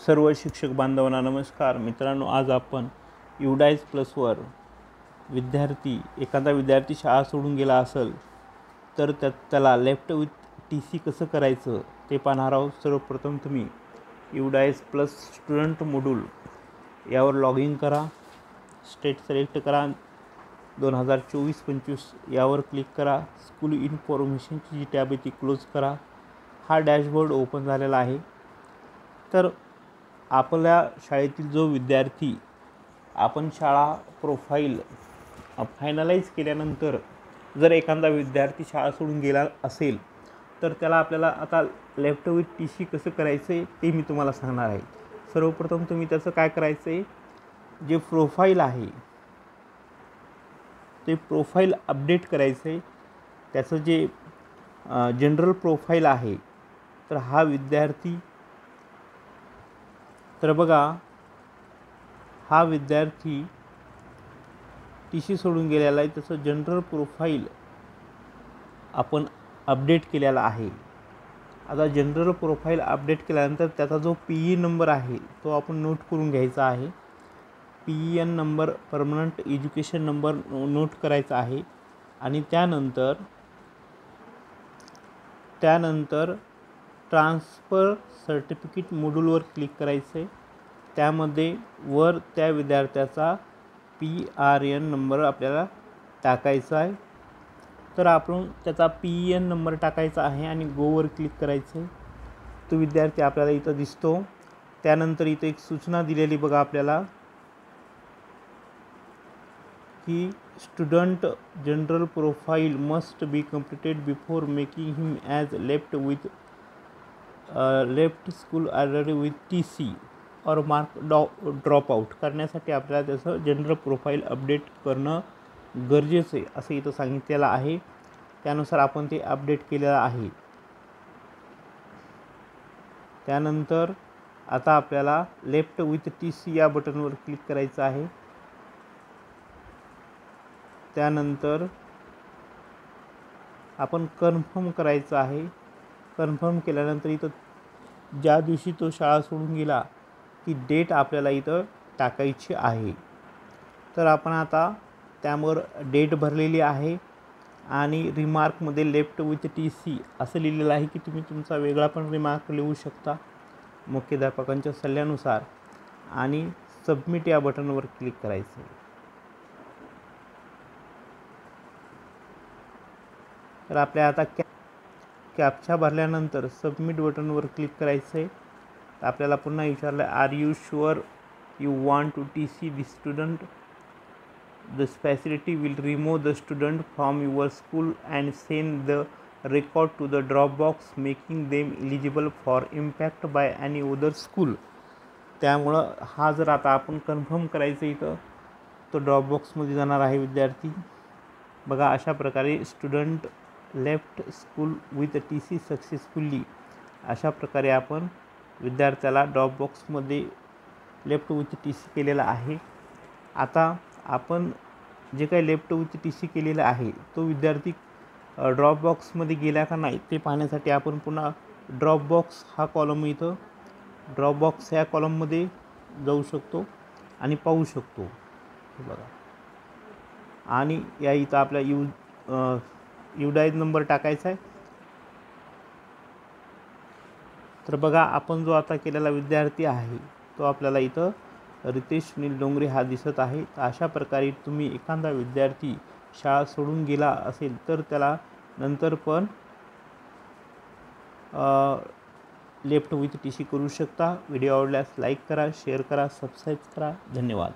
सर्व शिक्षक बांधवांना नमस्कार. मित्रांनो, आज आपण युडाईज प्लसवर एखादा विद्यार्थी शाळा सोडून गेला असेल तर त्याला लेफ्ट विथ TC कसं करायचं ते पाहणार आहोत. सर्वप्रथम तुम्ही युडाईज प्लस स्टुडंट मॉड्यूल यावर लॉग इन करा. स्टेट सिलेक्ट करा. 2024-25 यावर क्लिक करा. स्कूल इन्फॉर्मेशनची जी टॅब आहे ती क्लोज करा. हा डॅशबोर्ड ओपन झालेला आहे. तर आपल्या शाळेतील जो विद्यार्थी आपण शाळा प्रोफाईल फायनलाइज केल्यानंतर जर एखादा विद्यार्थी शाळा सोडून गेला असेल तर त्याला आपल्याला आता लेफ्ट विथ TC कसं करायचं आहे ते मी तुम्हाला सांगणार आहे. सर्वप्रथम तुम्ही त्याचं काय करायचं आहे, जे प्रोफाईल आहे ते प्रोफाईल अपडेट करायचं आहे. त्याचं जे जनरल प्रोफाईल आहे तर हा विद्यार्थी तर बघा, हा विद्यार्थी TC सोडून गेलेला आहे. त्याचं जनरल प्रोफाईल आपण अपडेट केलेला आहे. आता जनरल प्रोफाईल अपडेट केल्यानंतर त्याचा जो PE नंबर आहे तो आपण नोट करून घ्यायचा आहे. PEN number, permanent education number note करायचा आहे. आणि त्यानंतर ट्रान्सफर सर्टिफिकेट मॉड्यूलवर क्लिक करायचे. त्यामध्ये वर त्या विद्यार्थ्याचा PRN नंबर आपल्याला टाकायचा आहे. तर आपण त्याचा PEN नंबर टाकायचा आहे आणि गोवर क्लिक करायचे. तो विद्यार्थी आपल्याला इथं दिसतो. त्यानंतर इथं एक सूचना दिलेली बघा आपल्याला की student general profile must be completed before making him as left school already with TC और मार्क ड्रॉप आउट करण्यासाठी आपल्याला त्याचं जनरल प्रोफाईल अपडेट करणं गरजेचं आहे असं इथं सांगितलेलं आहे. त्यानुसार आपण ते अपडेट केलेलं आहे. त्यानंतर आता आपल्याला लेफ्ट विथ TC या बटनवर क्लिक करायचं आहे. त्यानंतर आपण कन्फर्म करायचं आहे. कन्फर्म केल्यानंतर इथं ज्या दिवशी तो शाळा सोडून गेला ती डेट आपल्याला इथं टाकायची आहे. तर आपण आता त्यावर डेट भरलेली आहे आणि रिमार्कमध्ये लेफ्ट विथ TC असं लिहिलेलं आहे की तुम्ही तुमचा वेगळा पण रिमार्क लिहू शकता मुख्याध्यापकांच्या सल्ल्यानुसार. आणि सबमिट या बटनवर क्लिक करायचं आहे. तर आपल्या आता कॅप्चा भरल्यानंतर सबमिट बटनवर क्लिक करायचं आहे. आपल्याला पुन्हा विचारलं, are you sure you want to TC the student? This facility will remove the student from your school and send the record to the Dropbox, making them eligible for impact by any other school. त्यामुळं हा जर आता आपण confirm करायचं इथं तो ड्रॉपबॉक्समध्ये जाणार आहे विद्यार्थी. बघा, अशा प्रकारे student left school with TC successfully अशा प्रकारे आपण विद्यार्थ्याला ड्रॉपबॉक्समध्ये लेफ्ट विथ TC केलेला आहे. आता आपण जे काही लेफ्ट विथ TC केलेलं आहे तो विद्यार्थी ड्रॉपबॉक्समध्ये गेला का नाही ते पाहण्यासाठी आपण पुन्हा ड्रॉपबॉक्स हा कॉलम इथं ड्रॉपबॉक्स ह्या कॉलममध्ये जाऊ शकतो आणि पाहू शकतो. बघा, आणि या इथं आपल्या युडाईज नंबर टाकायचा आहे. तर बघा, आपण जो आता केलेला विद्यार्थी आहे तो आपल्याला इथं रितेश नील डोंगरे हा दिसत आहे. तर अशा प्रकारे तुम्ही एखादा विद्यार्थी शाळा सोडून गेला असेल तर त्याला नंतर पण लेफ्ट विथ TC करू शकता. व्हिडिओ आवडल्यास लाईक करा, शेअर करा, सबस्क्राईब करा. धन्यवाद.